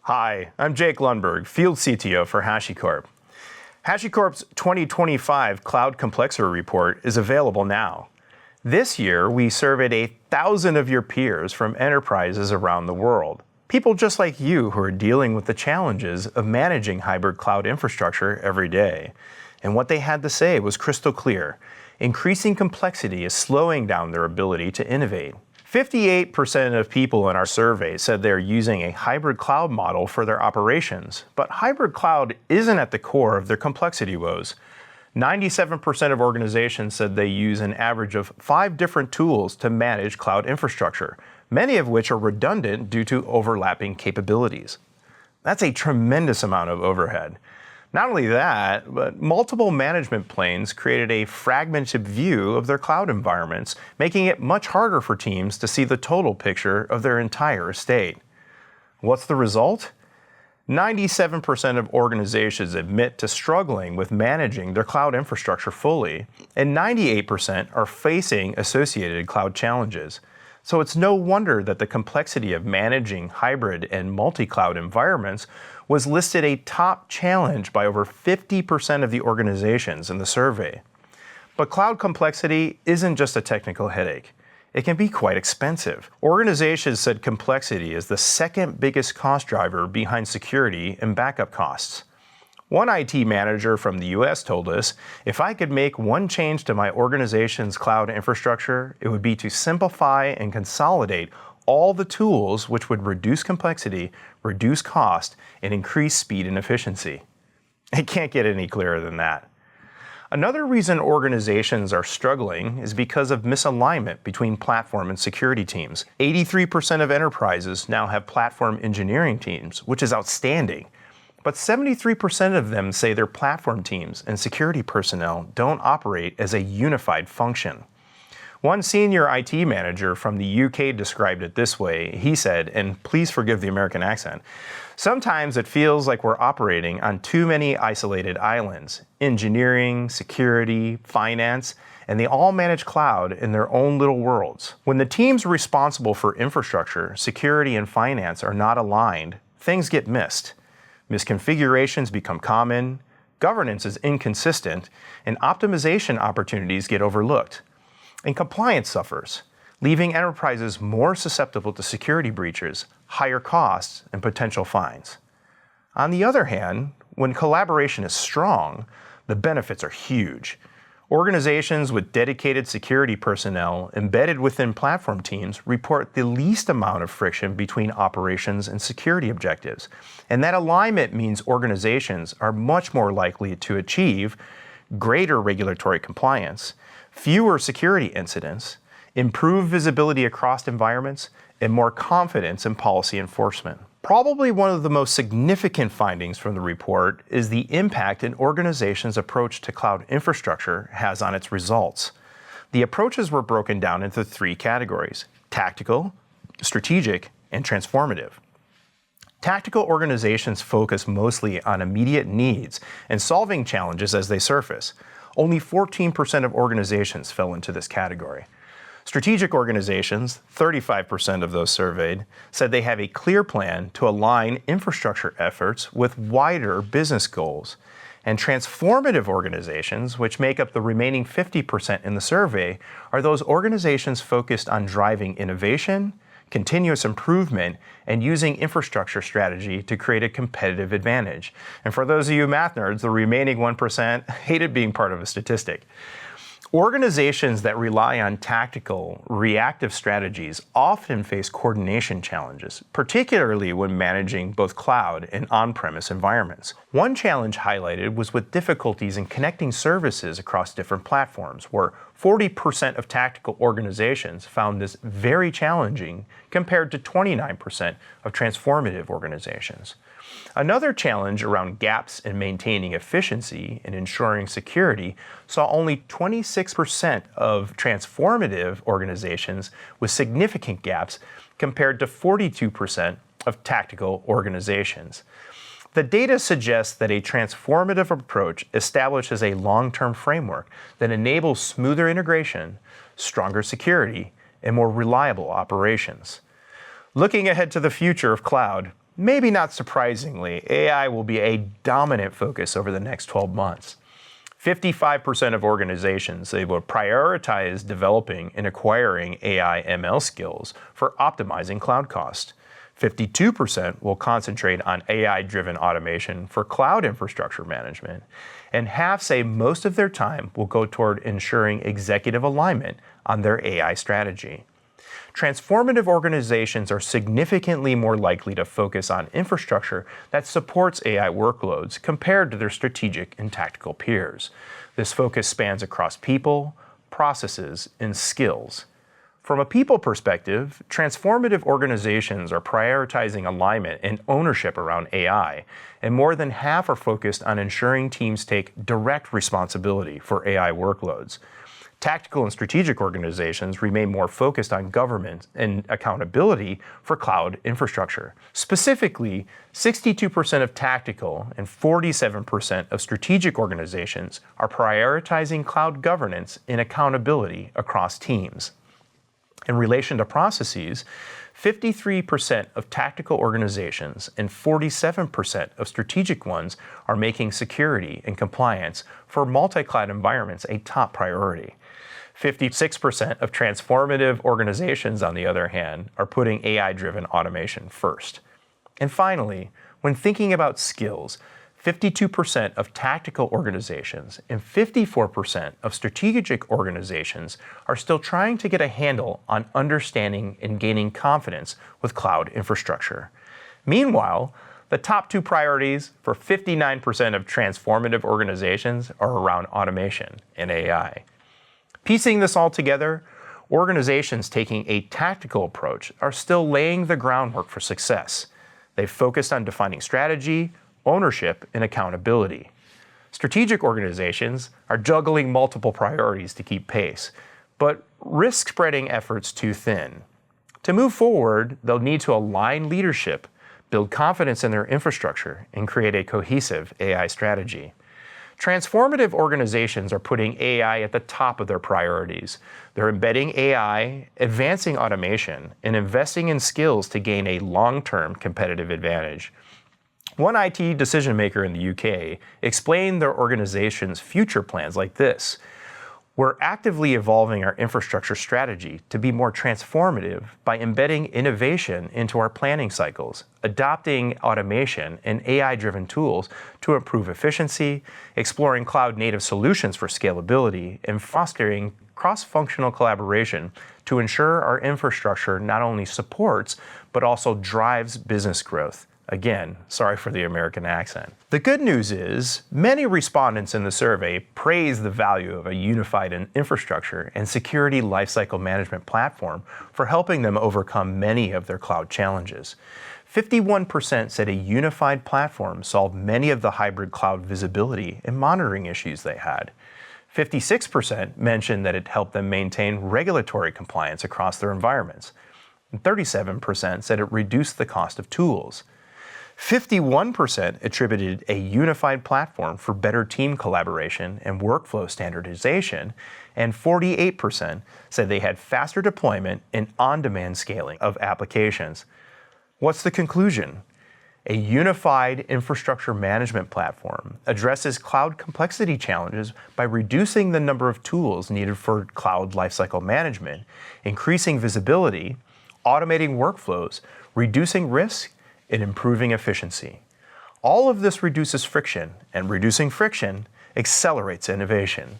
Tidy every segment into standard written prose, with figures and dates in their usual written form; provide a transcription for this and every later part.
Hi, I'm Jake Lundberg, Field CTO for HashiCorp. HashiCorp's 2025 Cloud Complexity Report is available now. This year, we surveyed 1,000 of your peers from enterprises around the world. People just like you who are dealing with the challenges of managing hybrid cloud infrastructure every day. And what they had to say was crystal clear. Increasing complexity is slowing down their ability to innovate. 58% of people in our survey said they're using a hybrid cloud model for their operations, but hybrid cloud isn't at the core of their complexity woes. 97% of organizations said they use an average of 5 different tools to manage cloud infrastructure, many of which are redundant due to overlapping capabilities. That's a tremendous amount of overhead. Not only that, but multiple management planes created a fragmented view of their cloud environments, making it much harder for teams to see the total picture of their entire estate. What's the result? 97% of organizations admit to struggling with managing their cloud infrastructure fully, and 98% are facing associated cloud challenges. So it's no wonder that the complexity of managing hybrid and multi-cloud environments was listed a top challenge by over 50% of the organizations in the survey. But cloud complexity isn't just a technical headache. It can be quite expensive. Organizations said complexity is the second biggest cost driver behind security and backup costs. One IT manager from the US told us, if I could make one change to my organization's cloud infrastructure, it would be to simplify and consolidate all the tools which would reduce complexity, reduce cost, and increase speed and efficiency. It can't get any clearer than that. Another reason organizations are struggling is because of misalignment between platform and security teams. 83% of enterprises now have platform engineering teams, which is outstanding. But 73% of them say their platform teams and security personnel don't operate as a unified function. One senior IT manager from the UK described it this way. He said, and please forgive the American accent, sometimes it feels like we're operating on too many isolated islands. Engineering, security, finance, and they all manage cloud in their own little worlds. When the teams responsible for infrastructure, security, and finance are not aligned, things get missed. Misconfigurations become common, governance is inconsistent, and optimization opportunities get overlooked. And compliance suffers, leaving enterprises more susceptible to security breaches, higher costs, and potential fines. On the other hand, when collaboration is strong, the benefits are huge. Organizations with dedicated security personnel embedded within platform teams report the least amount of friction between operations and security objectives. And that alignment means organizations are much more likely to achieve greater regulatory compliance, fewer security incidents, improved visibility across environments, and more confidence in policy enforcement. Probably one of the most significant findings from the report is the impact an organization's approach to cloud infrastructure has on its results. The approaches were broken down into 3 categories: tactical, strategic, and transformative. Tactical organizations focus mostly on immediate needs and solving challenges as they surface. Only 14% of organizations fell into this category. Strategic organizations, 35% of those surveyed, said they have a clear plan to align infrastructure efforts with wider business goals. And transformative organizations, which make up the remaining 50% in the survey, are those organizations focused on driving innovation, continuous improvement, and using infrastructure strategy to create a competitive advantage. And for those of you math nerds, the remaining 1% hated being part of a statistic. Organizations that rely on tactical, reactive strategies often face coordination challenges, particularly when managing both cloud and on-premise environments. One challenge highlighted was with difficulties in connecting services across different platforms, where 40% of tactical organizations found this very challenging compared to 29% of transformative organizations. Another challenge around gaps in maintaining efficiency and ensuring security saw only 26% of transformative organizations with significant gaps compared to 42% of tactical organizations. The data suggests that a transformative approach establishes a long-term framework that enables smoother integration, stronger security, and more reliable operations. Looking ahead to the future of cloud, Maybe not surprisingly, AI will be a dominant focus over the next 12 months. 55% of organizations say will prioritize developing and acquiring AI ML skills for optimizing cloud cost. 52% will concentrate on AI-driven automation for cloud infrastructure management. And half say most of their time will go toward ensuring executive alignment on their AI strategy. Transformative organizations are significantly more likely to focus on infrastructure that supports AI workloads compared to their strategic and tactical peers. This focus spans across people, processes, and skills. From a people perspective, transformative organizations are prioritizing alignment and ownership around AI, and more than half are focused on ensuring teams take direct responsibility for AI workloads. Tactical and strategic organizations remain more focused on governance and accountability for cloud infrastructure. Specifically, 62% of tactical and 47% of strategic organizations are prioritizing cloud governance and accountability across teams. In relation to processes, 53% of tactical organizations and 47% of strategic ones are making security and compliance for multi-cloud environments a top priority. 56% of transformative organizations, on the other hand, are putting AI-driven automation first. And finally, when thinking about skills, 52% of tactical organizations and 54% of strategic organizations are still trying to get a handle on understanding and gaining confidence with cloud infrastructure. Meanwhile, the top two priorities for 59% of transformative organizations are around automation and AI. Piecing this all together, organizations taking a tactical approach are still laying the groundwork for success. They've focused on defining strategy, ownership, and accountability. Strategic organizations are juggling multiple priorities to keep pace, but risk spreading efforts too thin. To move forward, they'll need to align leadership, build confidence in their infrastructure, and create a cohesive AI strategy. Transformative organizations are putting AI at the top of their priorities. They're embedding AI, advancing automation, and investing in skills to gain a long-term competitive advantage. One IT decision maker in the UK explained their organization's future plans like this: "We're actively evolving our infrastructure strategy to be more transformative by embedding innovation into our planning cycles, adopting automation and AI-driven tools to improve efficiency, exploring cloud-native solutions for scalability, and fostering cross-functional collaboration to ensure our infrastructure not only supports, but also drives business growth." Again, sorry for the American accent. The good news is, many respondents in the survey praise the value of a unified infrastructure and security lifecycle management platform for helping them overcome many of their cloud challenges. 51% said a unified platform solved many of the hybrid cloud visibility and monitoring issues they had. 56% mentioned that it helped them maintain regulatory compliance across their environments. And 37% said it reduced the cost of tools. 51% attributed a unified platform for better team collaboration and workflow standardization, and 48% said they had faster deployment and on-demand scaling of applications. What's the conclusion? A unified infrastructure management platform addresses cloud complexity challenges by reducing the number of tools needed for cloud lifecycle management, increasing visibility, automating workflows, reducing risk, and improving efficiency. All of this reduces friction, and reducing friction accelerates innovation.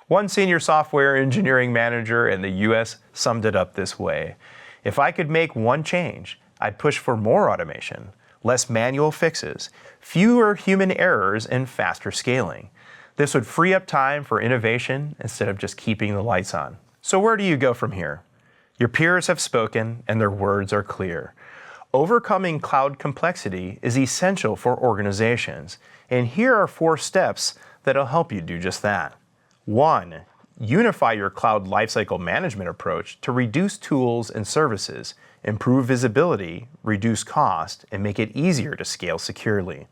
One senior software engineering manager in the US summed it up this way: "If I could make one change, I'd push for more automation, less manual fixes, fewer human errors, and faster scaling. This would free up time for innovation instead of just keeping the lights on." So where do you go from here? Your peers have spoken, and their words are clear. Overcoming cloud complexity is essential for organizations, and here are 4 steps that'll help you do just that. 1. Unify your cloud lifecycle management approach to reduce tools and services, improve visibility, reduce cost, and make it easier to scale securely.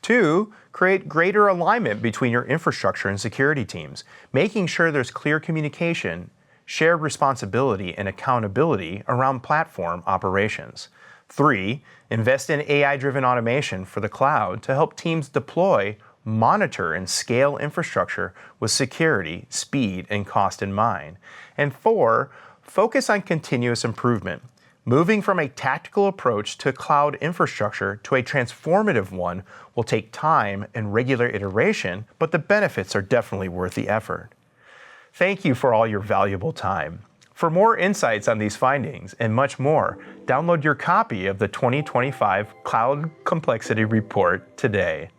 2. Create greater alignment between your infrastructure and security teams, making sure there's clear communication, shared responsibility, and accountability around platform operations. 3, invest in AI-driven automation for the cloud to help teams deploy, monitor, and scale infrastructure with security, speed, and cost in mind. And 4, focus on continuous improvement. Moving from a tactical approach to cloud infrastructure to a transformative one will take time and regular iteration, but the benefits are definitely worth the effort. Thank you for all your valuable time. For more insights on these findings and much more, download your copy of the 2025 Cloud Complexity Report today.